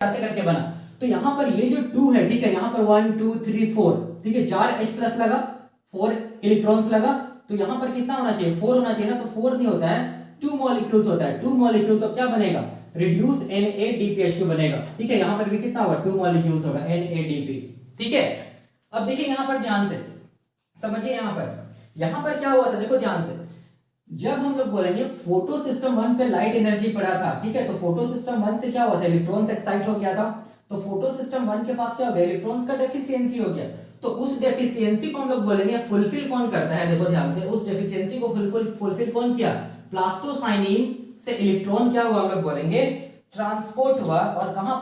ऐसे करके बना। तो यहाँ पर ये जो 2 है, ठीक है, यहाँ पर 1 2 3 4, ठीक है, 4 H प्लस लगा, 4 इलेक्ट्रॉन्स लगा, तो यहाँ पर कितना होना चाहिए, 4 होना चाहिए ना, तो 4 नहीं होता है, 2 मॉलिक्यूल्स होता है। 2 मॉलिक्यूल्स, तो क्या बनेगा, रिड्यूस NADPH2 बनेगा, ठीक है, यहाँ पर भी कितना होगा, 2 मॉलिक्यूल्स होगा NADP, ठीक है। अब देखिए यहाँ पर ध्यान से समझिए, यहाँ पर क्या हुआ था, देखो ध्यान से, जब हम लोग बोलेंगे फोटो सिस्टम 1 पे लाइट एनर्जी पड़ा था, ठीक है, तो फोटो सिस्टम 1 से क्या हुआ था, इलेक्ट्रॉन्स एक्साइट हो गया था, तो फोटो सिस्टम 1 के पास क्या हो गया, इलेक्ट्रॉन्स का डेफिशिएंसी हो गया, तो उस डेफिशिएंसी को हम लोग बोलेंगे फुलफिल कौन करता है, देखो ध्यान से, उस डेफिशिएंसी को फुलफिल कौन किया, प्लास्टोसाइनिन से इलेक्ट्रॉन क्या हुआ, हम लोग बोलेंगे ट्रांसपोर्ट हुआ, और कहां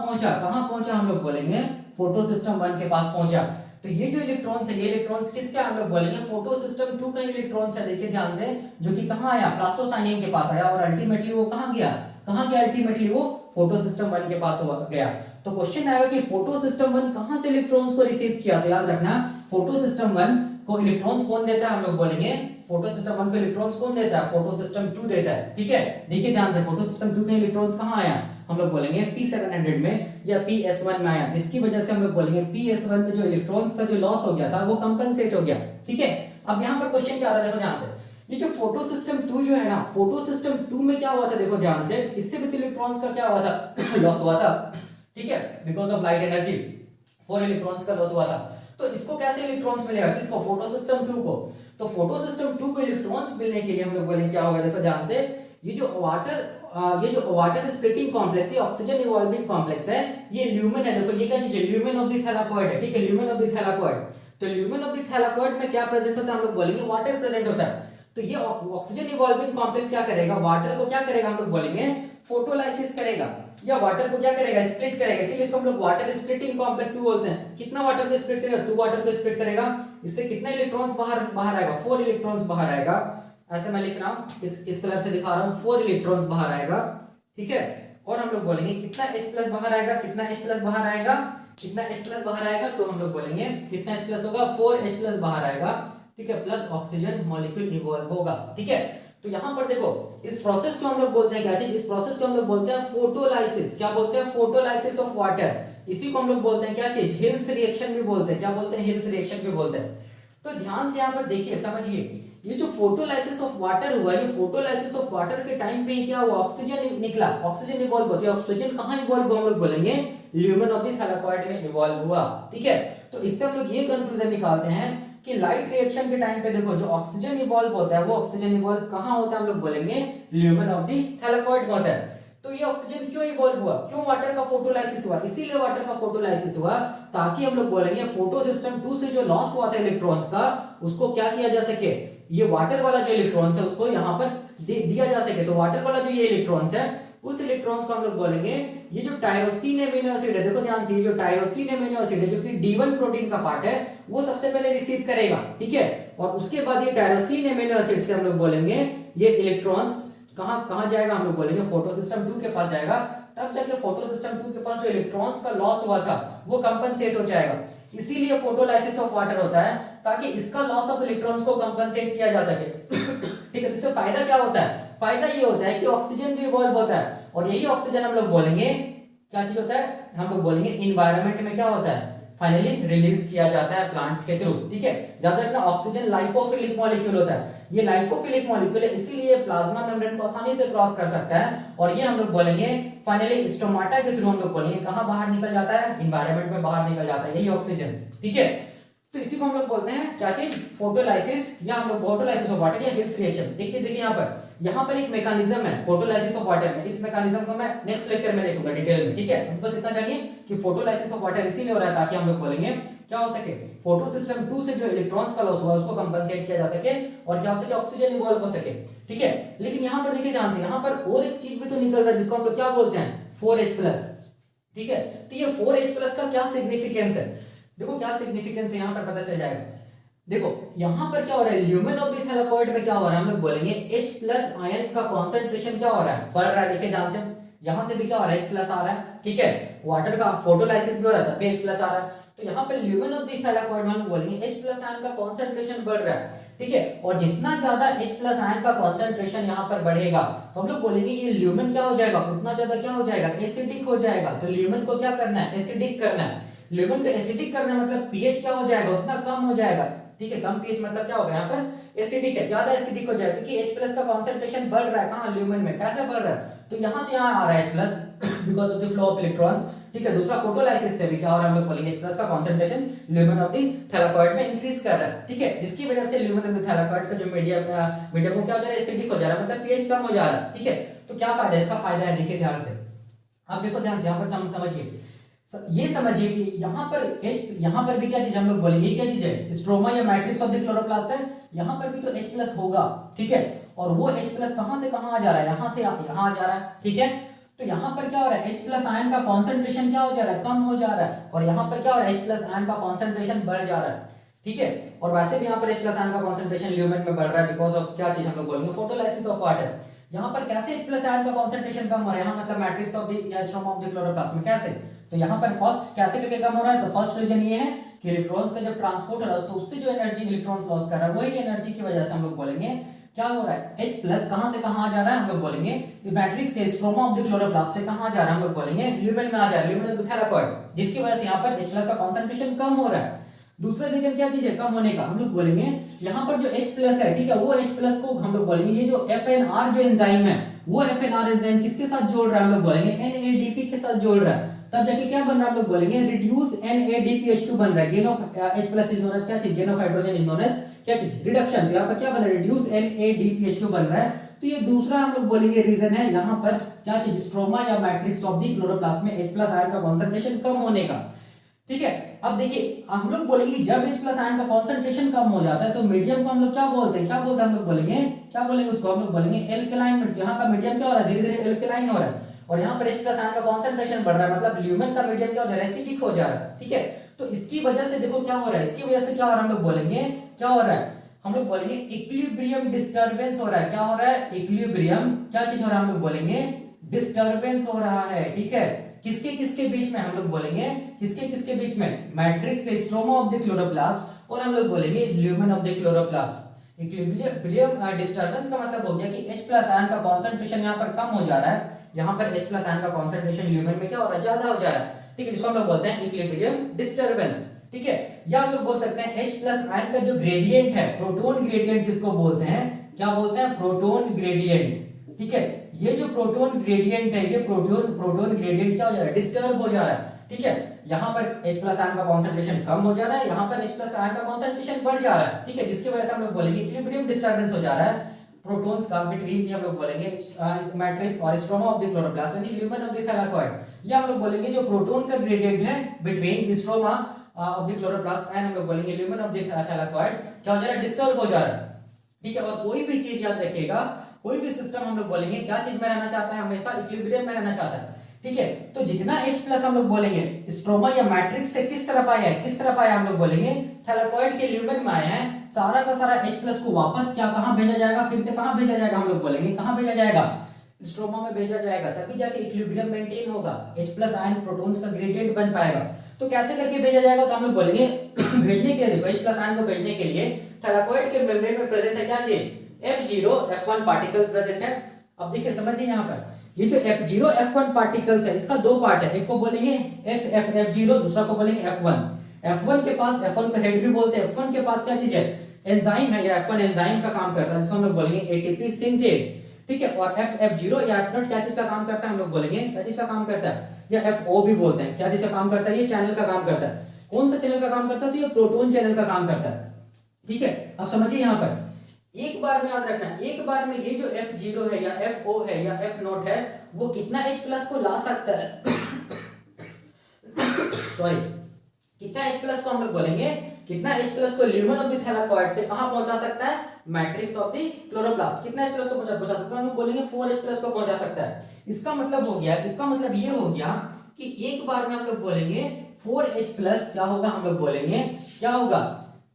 पहुंचा हम लोग बोलेंगे फोटो सिस्टम 1 के पास पहुंचा। तो ये जो इलेक्ट्रॉन्स है, ये इलेक्ट्रॉन्स किसके हम लोग बोलेंगे, फोटो सिस्टम 2 का इलेक्ट्रॉन्स है, देखिए ध्यान से, जो कि कहां आया, प्लास्टोसाइनिन के पास आया, और अल्टीमेटली वो कहां गया, अल्टीमेटली वो फोटो सिस्टम 1 के पास गया। तो क्वेश्चन आएगा कि फोटो सिस्टम 1 कहां से इलेक्ट्रॉन्स को रिसीव किया, तो याद रखना फोटो सिस्टम 1 को इलेक्ट्रॉन्स कौन देता है, हम लोग बोलेंगे फोटो सिस्टम 1 को इलेक्ट्रॉन्स कौन देता है, फोटो सिस्टम 2 देता है, ठीक है। देखिए ध्यान से, फोटो सिस्टम 2 का इलेक्ट्रॉन्स कहां आया, हम लोग बोलेंगे P700 में या PS1 में आया, जिसकी वजह से हम लोग बोलेंगे PS1 में जो इलेक्ट्रॉन्स का जो लॉस हो गया था वो कंपनसेट हो गया, ठीक है। अब यहाँ पर क्वेश्चन क्या आ रहा है, देखो ध्यान से, ये जो फोटो सिस्टम 2 जो है ना, फोटो सिस्टम 2 में क्या हुआ था, देखो ध्यान से, इससे भी इलेक्ट्रॉन्स का क्या हुआ था लॉस हुआ था, ठीक है, because of light energy 4 electrons का लॉस हुआ था। तो इसको कैसे इलेक्ट्रॉन्स मिलेगा, किसको, फोटो सिस्टम 2 को। तो फोटो सिस्टम 2 को इलेक्ट्रॉन्स मिलने के लिए हम लोग बोलेंगे क्या होगा, देखो ध्यान से, ये जो वाटर स्प्लिटिंग कॉम्प्लेक्स, ये ऑक्सीजन इवॉल्विंग कॉम्प्लेक्स है, ये ल्यूमेन है, देखो ये क्या चीज है, ल्यूमेन ऑफ द थैलाकोइड है, ठीक है, ल्यूमेन ऑफ द थैलाकोइड। तो ल्यूमेन ऑफ द थैलाकोइड में क्या प्रेजेंट होता है, हम लोग बोलेंगे वाटर प्रेजेंट होता है। तो ये ऑक्सीजन इवॉल्विंग कॉम्प्लेक्स क्या करेगा, वाटर को क्या करेगा, हम लोग बोलेंगे फोटोलाइसिस करेगा, या वाटर को क्या करेगा, स्प्लिट करेगा, इसीलिए इसको हम लोग वाटर स्प्लिटिंग कॉम्प्लेक्स भी बोलते हैं। कितना वाटर को स्प्लिट करेगा, 2 वाटर को स्प्लिट करेगा, इससे कितना इलेक्ट्रॉन्स बाहर आएगा, 4 इलेक्ट्रॉन्स बाहर आएगा, ऐसे मैं लिख रहा हूं, इस कलर से दिखा रहा हूं, 4 इलेक्ट्रॉन्स बाहर आएगा, ठीक है। और हम लोग बोलेंगे कितना H प्लस बाहर आएगा, कितना H प्लस बाहर आएगा, कितना H प्लस बाहर आएगा, तो हम लोग बोलेंगे कितना H प्लस होगा, 4H प्लस बाहर आएगा, ठीक है, प्लस ऑक्सीजन मॉलिक्यूल इवॉल्व होगा, ठीक है। तो यहाँ पर देखो, इस प्रोसेस को हम लोग बोलते हैं क्या चीज, इस प्रोसेस को हम लोग बोलते हैं फोटोलाइसिस, क्या बोलते हैं, फोटोलाइसिस ऑफ वाटर, इसी को हम लोग बोलते हैं क्या चीज, हिल्स रिएक्शन भी बोलते हैं, क्या बोलते हैं, हिल्स रिएक्शन भी बोलते हैं। तो ध्यान से यहाँ पर देखिए, समझिए, ये जो फोटोलाइसिस ऑफ वाटर हुआ, ये फोटोलाइसिस ऑफ वाटर के टाइम पे क्या हुआ, ऑक्सीजन निकला, ऑक्सीजन इवॉल्व होती है, ऑक्सीजन कहाँ इवॉल्व हुआ, हम लोग बोलेंगे ल्यूमेन ऑफ द थैलाकोइड में इवॉल्व हुआ, ठीक है। तो इससे हम लोग ये कंक्लूजन निकालते हैं कि लाइट रिएक्शन के टाइम पे देखो, जो ऑक्सीजन इवॉल्व होता है, वो ऑक्सीजन इवॉल्व कहाँ होता है, हम लोग बोलेंगे ल्यूमेन ऑफ द थैलाकोइड में होता है। तो ये ऑक्सीजन क्यों इवॉल्व हुआ, क्यों वाटर का फोटोलाइसिस हुआ, इसीलिए वाटर का फोटोलाइसिस हुआ, ताकि हम लोग बोलेंगे फोटो सिस्टम 2 से जो लॉस हुआ था इलेक्ट्रॉन्स का, उसको क्या किया जा सके, ये वाटर वाला जो इलेक्ट्रॉन्स है उसको यहाँ पर दिया जा सके। तो वाटर वाला जो ये इलेक्ट्रॉन्स है, उस इलेक्ट्रॉन्स को हम लोग बोलेंगे, ये जो टायरोसिन एमिनो एसिड है, देखो ध्यान से, ये जो टायरोसिन एमिनो एसिड है, जो कि D1 प्रोटीन का पार्ट है, वो सबसे पहले रिसीव करेगा, ठीक है। और उसके बाद ये टायरोसिन एमिनो एसिड से हम लोग बोलेंगे ये इलेक्ट्रॉन्स कहां जाएगा, हम लोग बोलेंगे फोटो सिस्टम 2 के पास जाएगा, तब जाके फोटो सिस्टम 2 के पास जो इलेक्ट्रॉन्स का लॉस हुआ था वो कंपनसेट हो जाएगा। इसीलिए फोटोलाइसिस ऑफ वाटर होता है, ताकि इसका लॉस ऑफ इलेक्ट्रॉन्स को कंपनसेट किया जा सके, ठीक है। इससे फायदा क्या होता है, फायदा ये होता है कि ऑक्सीजन भी इवॉल्व होता है, और यही ऑक्सीजन हम लोग बोलेंगे क्या चीज होता है, हम लोग बोलेंगे इन्वायरमेंट में क्या होता है, फाइनली रिलीज किया जाता है प्लांट्स के थ्रू, ठीक है। याद रखना, ऑक्सीजन लाइपोफिलिक मॉलिक्यूल होता है, ये लाइपोफिलिक मॉलिक्यूल है, इसीलिए प्लाज्मा मेम्ब्रेन को आसानी से क्रॉस कर सकता है, और ये हम लोग बोलेंगे फाइनली स्टोमाटा के थ्रू हम लोग बोलेंगे कहां बाहर निकल जाता है, एनवायरनमेंट में बाहर निकल जाता है, यही ऑक्सीजन, ठीक है। तो इसी को हम लोग बोलते हैं क्या चीज, फोटोलाइसिस, या हम लोग फोटोलाइसिस ऑफ वाटर या हिल्स रिएक्शन। एक चीज देखिए यहाँ पर एक मैकेनिज्म है फोटोलाइसिस ऑफ वाटर में, इस मैकेनिज्म को मैं नेक्स्ट लेक्चर में देखूंगा डिटेल में, ठीक है। तो बस इतना जानिए कि फोटोलाइसिस ऑफ वाटर इसीलिए हो रहा है ताकि हम लोग बोलेंगे क्या हो सके, फोटो सिस्टम 2 से जो इलेक्ट्रॉन्स का लॉस हुआ उसको कंपनसेट किया जा सके, और क्या हो सके, ऑक्सीजन इवॉल्व हो सके, ठीक है। लेकिन यहाँ पर देखिए ध्यान से, यहाँ पर और एक चीज भी तो निकल रहा है जिसको हम लोग क्या बोलते हैं, 4H+, ठीक है। तो ये 4H+ का क्या सिग्निफिकेंस है, देखो क्या सिग्निफिकेंस है यहाँ पर पता चल जाएगा। देखो यहाँ पर क्या हो रहा है, ल्यूमेन ऑफ द थैलाकोइड में क्या हो रहा है, हम लोग बोलेंगे H+ आयन का कॉन्सेंट्रेशन क्या हो रहा है, बढ़ रहा है, देखिए ध्यान से, यहाँ से भी क्या हो रहा है, H+ आ रहा है, ठीक है। वाटर का फोटोलाइसिस भी हो रहा था, H+ आ रहा है, तो यहाँ पे ल्यूमेन ऑफ द थैलाकोइड में हम बोलेंगे H+ आयन का कॉन्सेंट्रेशन बढ़ रहा है। ठीक है। और जितना ज्यादा H प्लस आयन का कॉन्सेंट्रेशन यहाँ पर बढ़ेगा तो हम लोग बोलेंगे ये ल्यूमेन क्या हो जाएगा, उतना ज्यादा क्या हो जाएगा, एसिडिक हो जाएगा। तो ल्यूमेन को क्या करना है, एसिडिक करना है। ल्यूमेन को एसिडिक करना है मतलब पीएच क्या हो जाएगा, उतना कम हो जाएगा। ठीक है, कम पीएच मतलब क्या होगा यहाँ पर, एसिडिक है, ज्यादा एसिडिक हो जाएगा क्योंकि H प्लस का कॉन्सेंट्रेशन बढ़ रहा है। कहाँ, ल्यूमेन में। कैसे बढ़ रहा है, तो यहाँ से यहाँ आ रहा है H plus because of the flow of electrons. ठीक है, दूसरा फोटोलाइसिस से भी क्या हो रहा है, हम लोग बोलेंगे H प्लस का concentration lumen of the thylakoid में इंक्रीज कर रहा है। ठीक है, जिसकी वजह से ल्यूमेन ऑफ द थैलाकॉइड का जो मीडियम को क्या हो जा रहा है, एसिडिक हो जा रहा है, मतलब पीएच कम हो जा रहा है। ठीक है, तो क्या फायदा है, इसका फायदा है, देखिए ध्यान से, आप देखो ध्यान से यहाँ पर समझिए, ये समझिए कि यहाँ पर भी क्या चीज हम लोग बोलेंगे, क्या चीज है, स्ट्रोमा या मैट्रिक्स ऑफ द क्लोरोप्लास्ट है। यहाँ पर भी तो H प्लस होगा। ठीक है, और वो H प्लस कहाँ से कहाँ आ जा रहा है, यहाँ से यहाँ आ जा रहा है। ठीक है, तो यहाँ पर क्या हो रहा है, H प्लस आयन का कॉन्सेंट्रेशन क्या हो जा रहा है, कम हो जा रहा है, और यहाँ पर क्या हो रहा है, H प्लस आयन का कॉन्सेंट्रेशन बढ़ जा रहा है। ठीक है, और वैसे भी यहाँ पर H प्लस आयन का कॉन्सेंट्रेशन ल्यूमेन में बढ़ रहा है बिकॉज ऑफ क्या चीज हम लोग बोलेंगे, फोटोलाइसिस ऑफ वाटर। यहाँ पर कैसे H प्लस आयन का कॉन्सेंट्रेशन कम हो रहा है, यहाँ मतलब मैट्रिक्स ऑफ द या स्ट्रोमा ऑफ द क्लोरोप्लास्ट में कैसे, तो यहाँ पर फर्स्ट कैसे करके कम हो रहा है, तो फर्स्ट रीजन ये है कि इलेक्ट्रॉन्स का जब ट्रांसपोर्ट हो रहा है तो उससे जो एनर्जी इलेक्ट्रॉन्स लॉस कर रहा है, वही एनर्जी की वजह से हम लोग बोलेंगे क्या हो रहा है, H प्लस कहां से कहां आ जा रहा है, हम लोग बोलेंगे मैट्रिक्स से स्ट्रोमा ऑफ द क्लोरोप्लास्ट से कहां आ जा रहा है, हम लोग बोलेंगे ल्यूमेन में आ जा रहा है, ल्यूमेन ऑफ द थैलाकॉइड, जिसकी वजह से यहाँ पर H प्लस का कॉन्सेंट्रेशन कम हो रहा है। दूसरा रीजन क्या चीज है कम होने का, हम लोग बोलेंगे यहाँ पर जो H प्लस है, ठीक है, वो H प्लस को हम लोग बोलेंगे ये जो FNR जो एंजाइम है, वो FNR एंजाइम किसके साथ जोड़ रहा है, हम लोग बोलेंगे NADP के साथ जोड़ रहा है, तब जाके क्या बन रहा है, हम लोग बोलेंगे रिड्यूस NADPH2 बन रहा है। Gain of H plus is known as क्या चीज, gain of hydrogen is known as क्या चीज, रिडक्शन। तो यहाँ पर क्या बन रहा है, रिड्यूस NADPH2 बन रहा है। तो ये दूसरा हम लोग बोलेंगे रीजन है यहाँ पर क्या चीज, स्ट्रोमा या मैट्रिक्स ऑफ द क्लोरोप्लास्ट में H प्लस आयन का कॉन्सेंट्रेशन कम होने का। ठीक है, अब देखिए हम लोग बोलेंगे जब H प्लस आयन का कॉन्सेंट्रेशन कम हो जाता है तो मीडियम को हम लोग क्या बोलते हैं, क्या बोलते हैं, हम लोग बोलेंगे क्या बोलेंगे उसको, हम लोग बोलेंगे एल्कलाइन। यहाँ का मीडियम क्या हो रहा है, धीरे धीरे एल्कलाइन हो रहा है, और यहाँ पर H प्लस आयन का कॉन्सेंट्रेशन बढ़ रहा है, मतलब ल्यूमेन का मीडियम क्या हो जा रहा है, एसिडिक हो जा रहा है। ठीक है, तो इसकी वजह से देखो क्या हो रहा है, इसकी वजह से क्या हो रहा है, हम लोग बोलेंगे क्या हो रहा है, हम लोग बोलेंगे इक्विलिब्रियम डिस्टर्बेंस हो रहा है। क्या हो रहा है, इक्विलिब्रियम क्या चीज हो रहा है, हम लोग बोलेंगे डिस्टर्बेंस हो रहा है। ठीक है, किसके किसके बीच में, हम लोग बोलेंगे किसके किसके बीच में, मैट्रिक्स से स्ट्रोमा ऑफ द क्लोरोप्लास्ट, और हम लोग बोलेंगे lumen of the chloroplast. Equilibrium disturbance का मतलब हो गया कि H प्लस आयन का कॉन्सेंट्रेशन यहाँ पर कम हो जा रहा है, यहाँ पर H प्लस आयन का कॉन्सेंट्रेशन ल्यूमेन में क्या हो रहा है, ज्यादा हो जा रहा है। ठीक है, जिसको हम लोग बोलते हैं इक्विलिब्रियम डिस्टर्बेंस। ठीक है, या हम लोग बोल सकते हैं H प्लस आयन का जो ग्रेडियंट है, प्रोटॉन ग्रेडियंट जिसको बोलते हैं, क्या बोलते हैं, प्रोटॉन ग्रेडियंट। ठीक है, ये जो प्रोटॉन ग्रेडियंट है, ये प्रोटॉन ग्रेडियंट क्या हो जा रहा है, डिस्टर्ब हो जा रहा है। ठीक है, यहाँ पर H प्लस आयन का कॉन्सेंट्रेशन कम हो जा रहा है, यहाँ पर H प्लस आयन का कॉन्सेंट्रेशन बढ़ जा रहा है। ठीक है, जिसकी वजह से हम लोग बोलेंगे इक्विलिब्रियम डिस्टर्बेंस हो जा रहा है प्रोटॉन्स का बिटवीन, हम लोग बोलेंगे मैट्रिक्स और स्ट्रोमा ऑफ द क्लोरोप्लास्ट यानी ल्यूमेन ऑफ द थैलाकॉइड। या हम लोग बोलेंगे जो प्रोटॉन का ग्रेडियंट है between stroma of the chloroplast and हम लोग बोलेंगे ल्यूमेन ऑफ द थैलाकॉइड, क्या हो जा रहा है, डिस्टर्ब हो जा रहा है। ठीक है, और कोई भी चीज याद रखिएगा, कोई भी सिस्टम हम लोग बोलेंगे क्या चीज में रहना चाहता है, हमेशा इक्विलिब्रियम में रहना चाहता है। ठीक है, तो जितना H प्लस हम लोग बोलेंगे स्ट्रोमा या मैट्रिक्स से किस तरफ आया है, किस तरफ आया, हम लोग बोलेंगे थैलाकॉइड के ल्यूमेन में आया है, सारा का सारा H प्लस को वापस क्या कहां भेजा जाएगा, फिर से कहां भेजा जाएगा, हम लोग बोलेंगे कहां भेजा जाएगा, स्ट्रोमा में भेजा जाएगा, तभी जाके इक्विलिब्रियम मेंटेन होगा, H प्लस आयन प्रोटॉन्स का ग्रेडियंट बन पाएगा। तो कैसे करके भेजा जाएगा, तो हम लोग बोलेंगे भेजने के लिए, देखो H प्लस आयन को भेजने के लिए थैलाकॉइड के मेम्ब्रेन में प्रेजेंट है क्या चीज, F0 F1 पार्टिकल प्रेजेंट है। अब देखिए समझिए यहाँ पर ये जो F0 F1 पार्टिकल्स है, इसका दो पार्ट है, एक को बोलेंगे F0, दूसरा को बोलेंगे F1। F1 के पास, F1 को हेड भी बोलते हैं, F1 के पास क्या चीज है, एंजाइम है, या F1 एंजाइम का काम करता है जिसको हम लोग बोलेंगे ATP सिंथेज। ठीक है, और F0 या F0 क्या चीज का काम करता है, हम लोग बोलेंगे क्या चीज का काम करता है, या FO भी बोलते हैं, क्या चीज का काम करता है, ये चैनल का काम करता है। कौन सा चैनल का काम करता है, तो ये प्रोटॉन चैनल का काम करता है। ठीक है, अब समझिए यहाँ पर एक बार में याद रखना है, एक बार में ये जो F0 है या FO है या F0 है वो कितना H प्लस को ला सकता है सॉरी, कितना H प्लस को हम लोग बोलेंगे, कितना H प्लस को ल्यूमेन ऑफ द थैलाकॉइड से कहां पहुंचा सकता है, मैट्रिक्स ऑफ द क्लोरोप्लास्ट, कितना H प्लस को पहुंचा सकता है, हम लोग बोलेंगे 4H प्लस को पहुंचा सकता है। इसका मतलब हो गया, इसका मतलब ये हो गया कि एक बार में हम लोग बोलेंगे 4H प्लस क्या होगा, हम लोग बोलेंगे क्या होगा,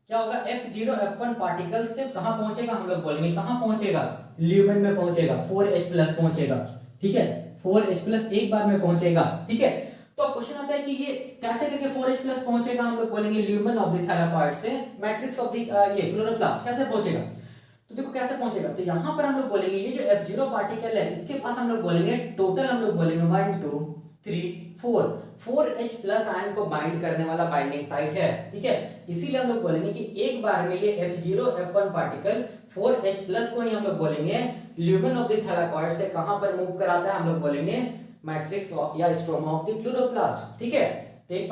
क्या होगा, F0 F1 पार्टिकल से कहां पहुंचेगा, हम लोग बोलेंगे कहां पहुंचेगा, ल्यूमेन में पहुंचेगा, 4H प्लस पहुंचेगा। ठीक है, 4H प्लस एक बार में पहुंचेगा। ठीक है, तो क्वेश्चन आता है कि ये कैसे करके 4H प्लस पहुंचेगा, हम लोग बोलेंगे ल्यूमेन ऑफ द थैलाकॉइड से मैट्रिक्स ऑफ द ये क्लोरोप्लास्ट कैसे पहुंचेगा। तो देखो कैसे पहुंचेगा, तो यहां पर हम लोग बोलेंगे ये जो F0 पार्टिकल है इसके पास हम लोग बोलेंगे टोटल, हम लोग बोलेंगे 1 2 3 4 4H प्लस आयन को बाइंड करने वाला बाइंडिंग साइट है, ठीक है। इसीलिए हम लोग बोलेंगे कि एक बार में ये F0 F1 particle 4H plus को ही हम लोग बोलेंगे ल्यूमेन ऑफ द थैलाकॉइड से कहां पर मूव कराता है, हम लोग बोलेंगे मैट्रिक्स या स्ट्रोमा ऑफ द क्लोरोप्लास्ट, ठीक है।